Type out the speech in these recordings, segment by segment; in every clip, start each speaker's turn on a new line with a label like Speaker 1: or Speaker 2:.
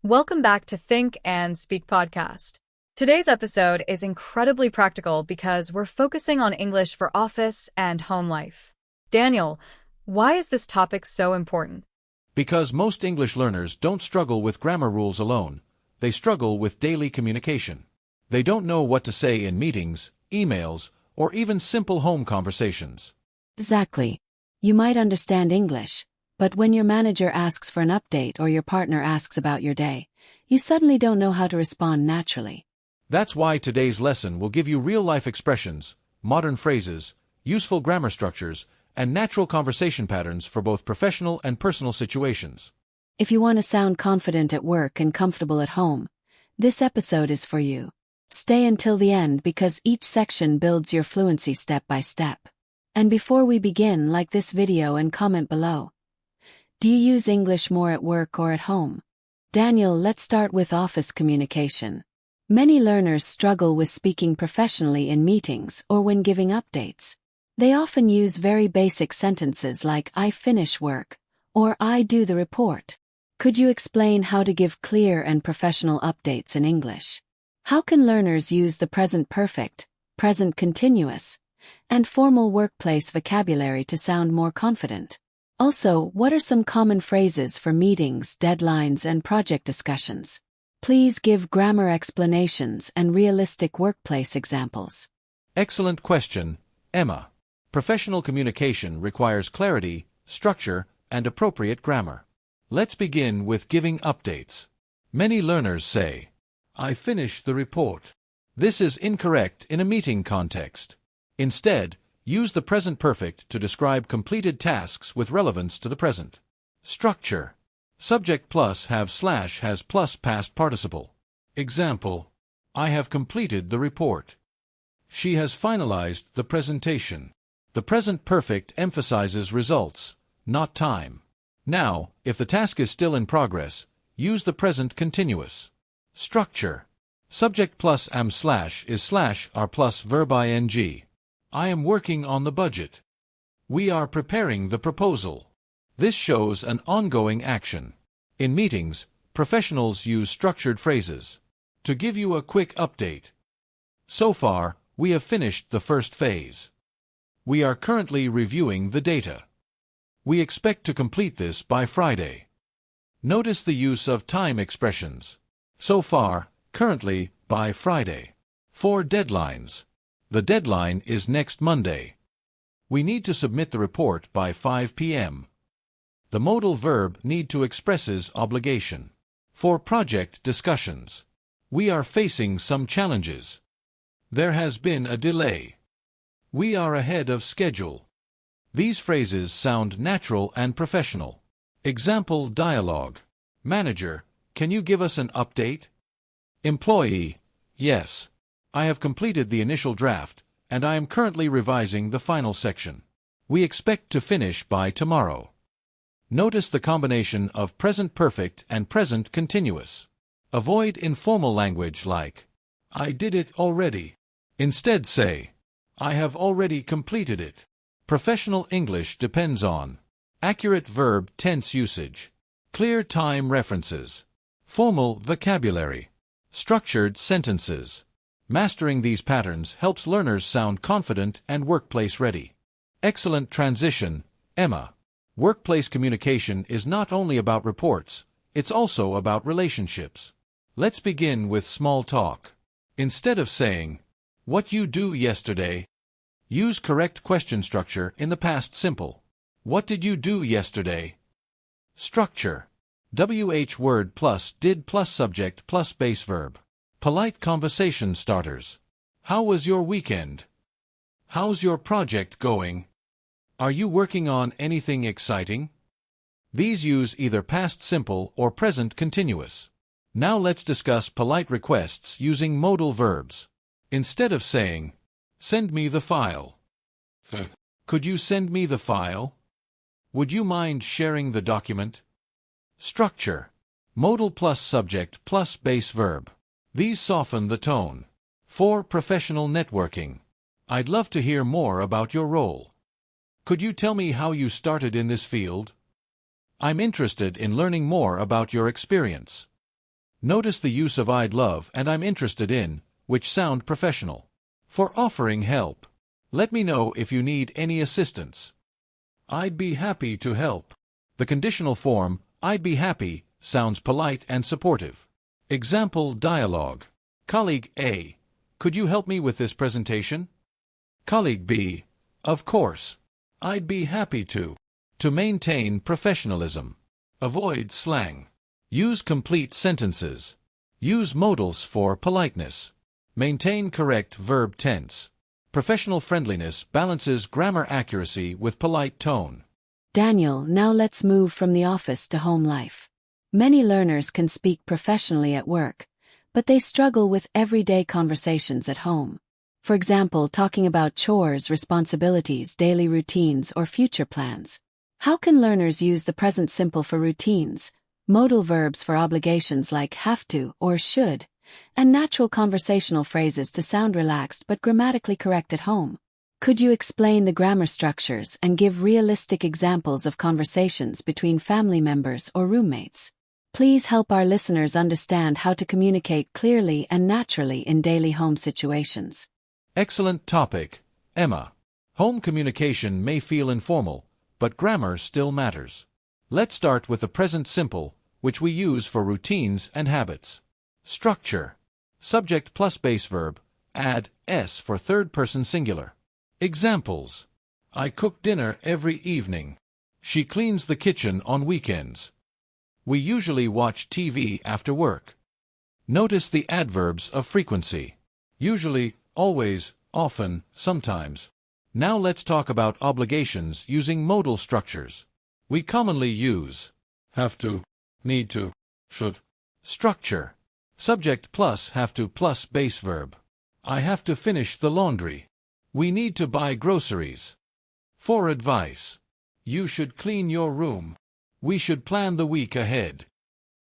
Speaker 1: Welcome back to Think and Speak podcast. Today's episode is incredibly practical because we're focusing on English for office and home life. Daniel, why is this topic so important?
Speaker 2: Because most English learners don't struggle with grammar rules alone, they struggle with daily communication. They don't know what to say in meetings, emails, or even simple home conversations.
Speaker 3: Exactly. You might understand English, but when your manager asks for an update or your partner asks about your day, you suddenly don't know how to respond naturally.
Speaker 2: That's why today's lesson will give you real-life expressions, modern phrases, useful grammar structures, and natural conversation patterns for both professional and personal situations.
Speaker 3: If you want to sound confident at work and comfortable at home, this episode is for you. Stay until the end because each section builds your fluency step by step. And before we begin, like this video and comment below. Do you use English more at work or at home? Daniel, let's start with office communication. Many learners struggle with speaking professionally in meetings or when giving updates. They often use very basic sentences like I finish work or I do the report. Could you explain how to give clear and professional updates in English? How can learners use the present perfect, present continuous, and formal workplace vocabulary to sound more confident? Also, what are some common phrases for meetings, deadlines, and project discussions? Please give grammar explanations and realistic workplace examples.
Speaker 2: Excellent question, Emma. Professional communication requires clarity, structure, and appropriate grammar. Let's begin with giving updates. Many learners say, I finished the report. This is incorrect in a meeting context. Instead, use the present perfect to describe completed tasks with relevance to the present. Structure. Subject plus have slash has plus past participle. Example, I have completed the report. She has finalized the presentation. The present perfect emphasizes results, not time. Now, if the task is still in progress, use the present continuous. Structure. Subject plus am slash is slash are plus verb ing. I am working on the budget. We are preparing the proposal. This shows an ongoing action. In meetings, professionals use structured phrases. To give you a quick update. So far, we have finished the first phase. We are currently reviewing the data. We expect to complete this by Friday. Notice the use of time expressions. So far, currently, by Friday. For deadlines. The deadline is next Monday. We need to submit the report by 5 p.m. The modal verb need to expresses obligation. For project discussions. We are facing some challenges. There has been a delay. We are ahead of schedule. These phrases sound natural and professional. Example dialogue. Manager, can you give us an update? Employee, yes. I have completed the initial draft, and I am currently revising the final section. We expect to finish by tomorrow. Notice the combination of present perfect and present continuous. Avoid informal language like, I did it already. Instead say, I have already completed it. Professional English depends on accurate verb tense usage, clear time references, formal vocabulary, structured sentences. Mastering these patterns helps learners sound confident and workplace ready. Excellent transition, Emma. Workplace communication is not only about reports, it's also about relationships. Let's begin with small talk. Instead of saying, what you do yesterday, use correct question structure in the past simple. What did you do yesterday? Structure. WH word plus did plus subject plus base verb. Polite conversation starters. How was your weekend? How's your project going? Are you working on anything exciting? These use either past simple or present continuous. Now let's discuss polite requests using modal verbs. Instead of saying, send me the file. Could you send me the file? Would you mind sharing the document? Structure. Modal plus subject plus base verb. These soften the tone. For professional networking. I'd love to hear more about your role. Could you tell me how you started in this field? I'm interested in learning more about your experience. Notice the use of I'd love and I'm interested in, which sound professional. For offering help. Let me know if you need any assistance. I'd be happy to help. The conditional form, I'd be happy, sounds polite and supportive. Example dialogue. Colleague A, could you help me with this presentation? Colleague B, of course. I'd be happy to. To maintain professionalism. Avoid slang. Use complete sentences. Use modals for politeness. Maintain correct verb tense. Professional friendliness balances grammar accuracy with polite tone.
Speaker 3: Daniel, now let's move from the office to home life. Many learners can speak professionally at work, but they struggle with everyday conversations at home. For example, talking about chores, responsibilities, daily routines, or future plans. How can learners use the present simple for routines, modal verbs for obligations like have to or should, and natural conversational phrases to sound relaxed but grammatically correct at home? Could you explain the grammar structures and give realistic examples of conversations between family members or roommates? Please help our listeners understand how to communicate clearly and naturally in daily home situations.
Speaker 2: Excellent topic, Emma. Home communication may feel informal, but grammar still matters. Let's start with the present simple, which we use for routines and habits. Structure. Subject plus base verb, add s for third-person singular. Examples. I cook dinner every evening. She cleans the kitchen on weekends. We usually watch TV after work. Notice the adverbs of frequency. Usually, always, often, sometimes. Now let's talk about obligations using modal structures. We commonly use have to, need to, should. Structure. Subject plus have to plus base verb. I have to finish the laundry. We need to buy groceries. For advice. You should clean your room. We should plan the week ahead.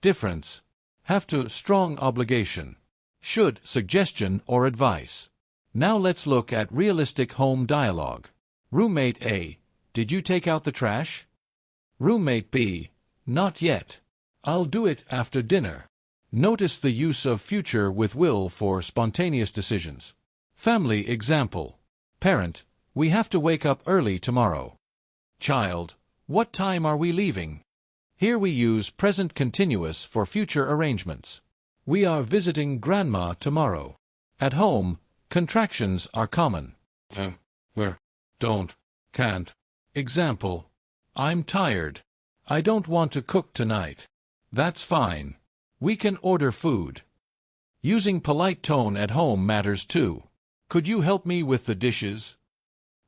Speaker 2: Difference. Have to strong obligation. Should suggestion or advice. Now let's look at realistic home dialogue. Roommate A, did you take out the trash? Roommate B, not yet. I'll do it after dinner. Notice the use of future with will for spontaneous decisions. Family example. Parent, we have to wake up early tomorrow. Child, what time are we leaving? Here we use present continuous for future arrangements. We are visiting grandma tomorrow. At home, contractions are common. Where, don't, can't. Example. I'm tired. I don't want to cook tonight. That's fine. We can order food. Using polite tone at home matters too. Could you help me with the dishes?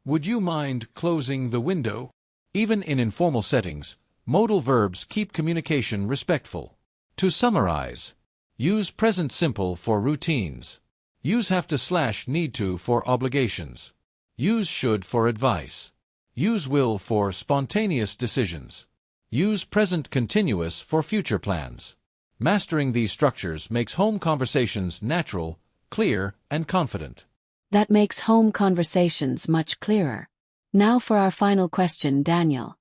Speaker 2: Would you mind closing the window? Even in informal settings, modal verbs keep communication respectful. To summarize, use present simple for routines. Use have to / need to for obligations. Use should for advice. Use will for spontaneous decisions. Use present continuous for future plans. Mastering these structures makes home conversations natural, clear, and confident.
Speaker 3: That makes home conversations much clearer. Now for our final question, Daniel.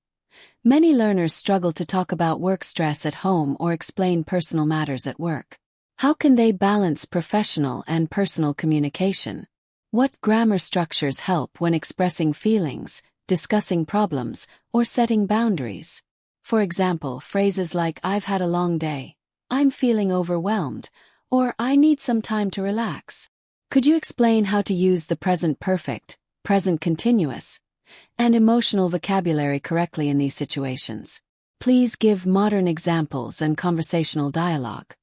Speaker 3: Many learners struggle to talk about work stress at home or explain personal matters at work. How can they balance professional and personal communication? What grammar structures help when expressing feelings, discussing problems, or setting boundaries? For example, phrases like I've had a long day, I'm feeling overwhelmed, or I need some time to relax. Could you explain how to use the present perfect, present continuous, and emotional vocabulary correctly in these situations? Please give modern examples and conversational dialogue.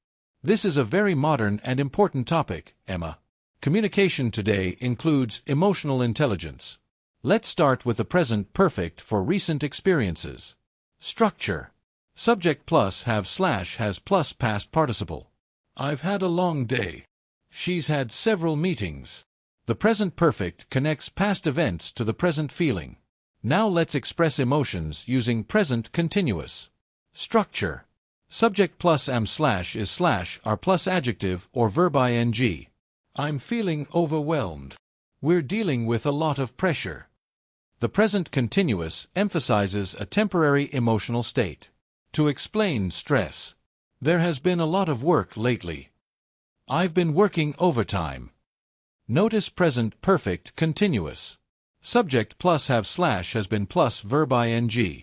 Speaker 2: This is a very modern and important topic, Emma. Communication today includes emotional intelligence. Let's start with the present perfect for recent experiences. Structure. Subject plus have / has plus past participle. I've had a long day. She's had several meetings. The present perfect connects past events to the present feeling. Now let's express emotions using present continuous. Structure. Subject plus am / is / are plus adjective or verb ing. I'm feeling overwhelmed. We're dealing with a lot of pressure. The present continuous emphasizes a temporary emotional state. To explain stress. There has been a lot of work lately. I've been working overtime. Notice present perfect continuous. Subject plus have slash has been plus verb ing.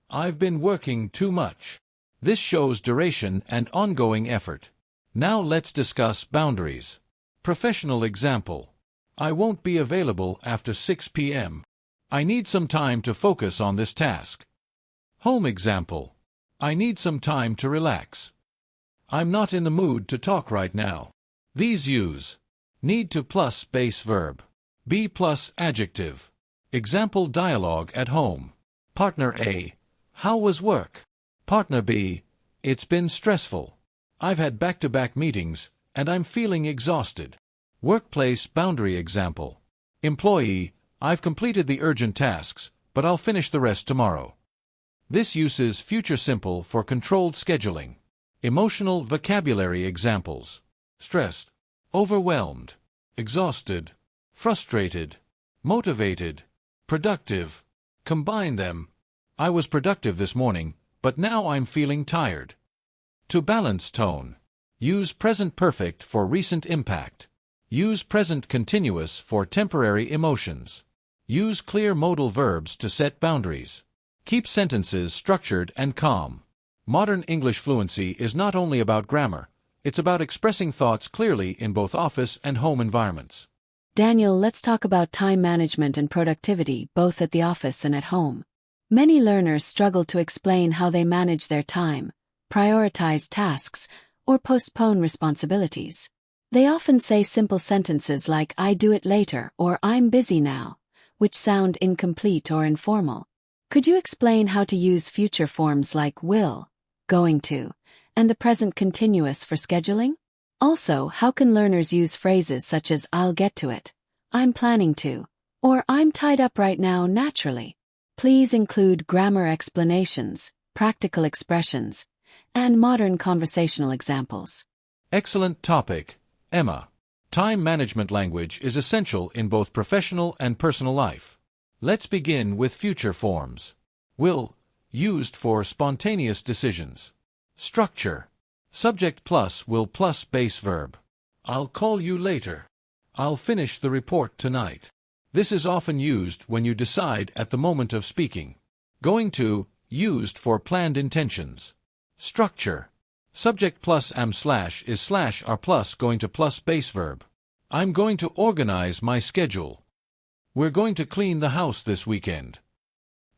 Speaker 2: I've been working too much. This shows duration and ongoing effort. Now let's discuss boundaries. Professional example. I won't be available after 6 p.m. I need some time to focus on this task. Home example. I need some time to relax. I'm not in the mood to talk right now. These use need to plus base verb, be plus adjective. Example dialogue at home. Partner A. How was work? Partner B. It's been stressful. I've had back-to-back meetings, and I'm feeling exhausted. Workplace boundary example. Employee. I've completed the urgent tasks, but I'll finish the rest tomorrow. This uses future simple for controlled scheduling. Emotional vocabulary examples. Stressed, overwhelmed, exhausted, frustrated, motivated, productive. Combine them. I was productive this morning, but now I'm feeling tired. To balance tone. Use present perfect for recent impact. Use present continuous for temporary emotions. Use clear modal verbs to set boundaries. Keep sentences structured and calm. Modern English fluency is not only about grammar, it's about expressing thoughts clearly in both office and home environments.
Speaker 3: Daniel, let's talk about time management and productivity, both at the office and at home. Many learners struggle to explain how they manage their time, prioritize tasks, or postpone responsibilities. They often say simple sentences like "I do it later" or "I'm busy now," which sound incomplete or informal. Could you explain how to use future forms like will, going to, and the present continuous for scheduling? Also, how can learners use phrases such as "I'll get to it," "I'm planning to," or "I'm tied up right now" naturally? Please include grammar explanations, practical expressions, and modern conversational examples.
Speaker 2: Excellent topic, Emma. Time management language is essential in both professional and personal life. Let's begin with future forms. Will, used for spontaneous decisions. Structure. Subject plus will plus base verb. I'll call you later. I'll finish the report tonight. This is often used when you decide at the moment of speaking. Going to, used for planned intentions. Structure. Subject plus am slash is slash are plus going to plus base verb. I'm going to organize my schedule. We're going to clean the house this weekend.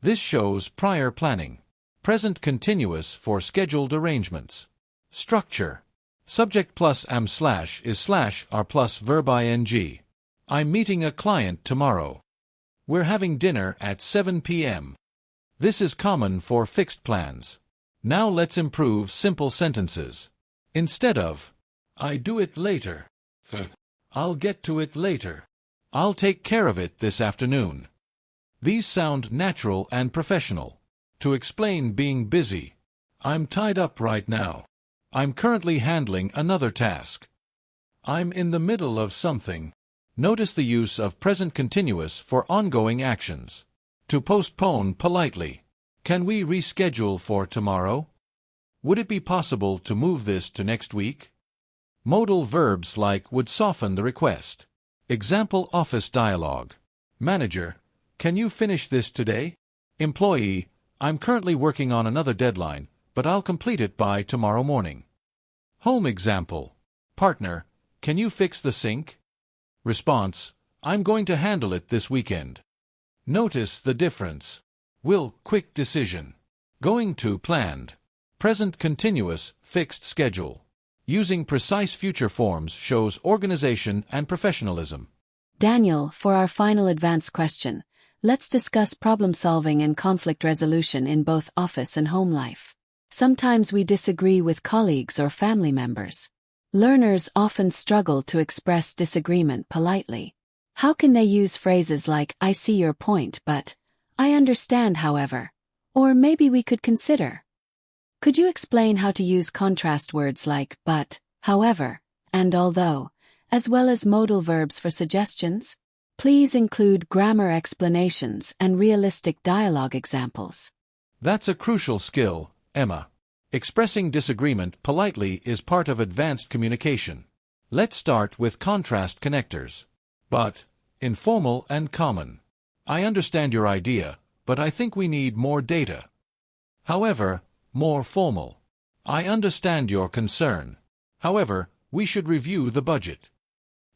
Speaker 2: This shows prior planning. Present continuous for scheduled arrangements. Structure. Subject plus am slash is slash are plus verb ing. I'm meeting a client tomorrow. We're having dinner at 7 p.m. This is common for fixed plans. Now let's improve simple sentences. Instead of, I do it later, I'll get to it later. I'll take care of it this afternoon. These sound natural and professional. To explain being busy. I'm tied up right now. I'm currently handling another task. I'm in the middle of something. Notice the use of present continuous for ongoing actions. To postpone politely. Can we reschedule for tomorrow? Would it be possible to move this to next week? Modal verbs like would soften the request. Example office dialogue. Manager, can you finish this today? Employee, I'm currently working on another deadline, but I'll complete it by tomorrow morning. Home example. Partner, can you fix the sink? Response, I'm going to handle it this weekend. Notice the difference. Will, quick decision. Going to, planned. Present continuous, fixed schedule. Using precise future forms shows organization and professionalism.
Speaker 3: Daniel, for our final advanced question, let's discuss problem solving and conflict resolution in both office and home life. Sometimes we disagree with colleagues or family members. Learners often struggle to express disagreement politely. How can they use phrases like, I see your point, but I understand, however, or maybe we could consider? Could you explain how to use contrast words like but, however, and although, as well as modal verbs for suggestions? Please include grammar explanations and realistic dialogue examples.
Speaker 2: That's a crucial skill, Emma. Expressing disagreement politely is part of advanced communication. Let's start with contrast connectors. But, informal and common. I understand your idea, but I think we need more data. However, more formal. I understand your concern. However, we should review the budget.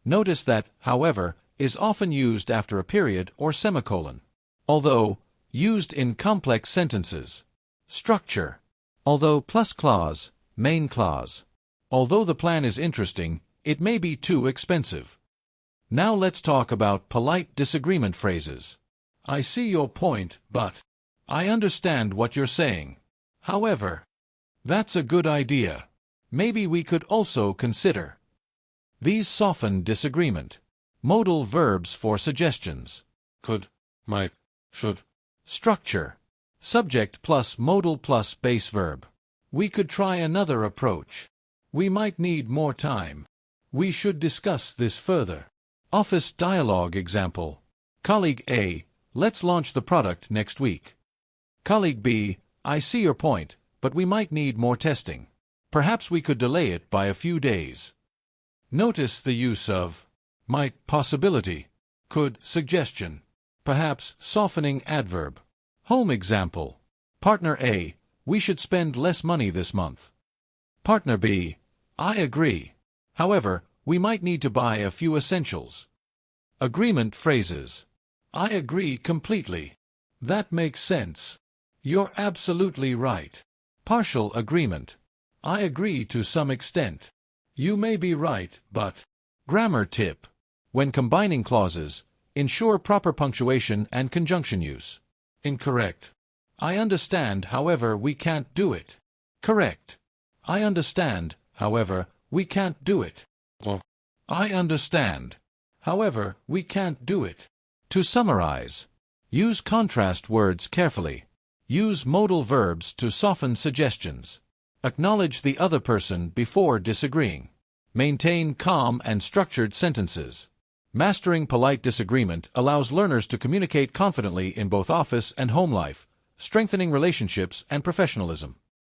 Speaker 2: Notice that, however, is often used after a period or semicolon. Although, used in complex sentences. Structure. Although plus clause, main clause. Although the plan is interesting, it may be too expensive. Now let's talk about polite disagreement phrases. I see your point, but I understand what you're saying. However, that's a good idea. Maybe we could also consider. These soften disagreement. Modal verbs for suggestions. Could, might, should. Structure. Subject plus modal plus base verb. We could try another approach. We might need more time. We should discuss this further. Office dialogue example. Colleague A, let's launch the product next week. Colleague B, I see your point, but we might need more testing. Perhaps we could delay it by a few days. Notice the use of might, possibility, could, suggestion, perhaps, softening adverb. Home example. Partner A, we should spend less money this month. Partner B, I agree. However, we might need to buy a few essentials. Agreement phrases. I agree completely. That makes sense. You're absolutely right. Partial agreement. I agree to some extent. You may be right, but... Grammar tip. When combining clauses, ensure proper punctuation and conjunction use. Incorrect. I understand, however, we can't do it. Correct. I understand, however, we can't do it. Or, I understand. However, we can't do it. To summarize, use contrast words carefully. Use modal verbs to soften suggestions. Acknowledge the other person before disagreeing. Maintain calm and structured sentences. Mastering polite disagreement allows learners to communicate confidently in both office and home life, strengthening relationships and professionalism.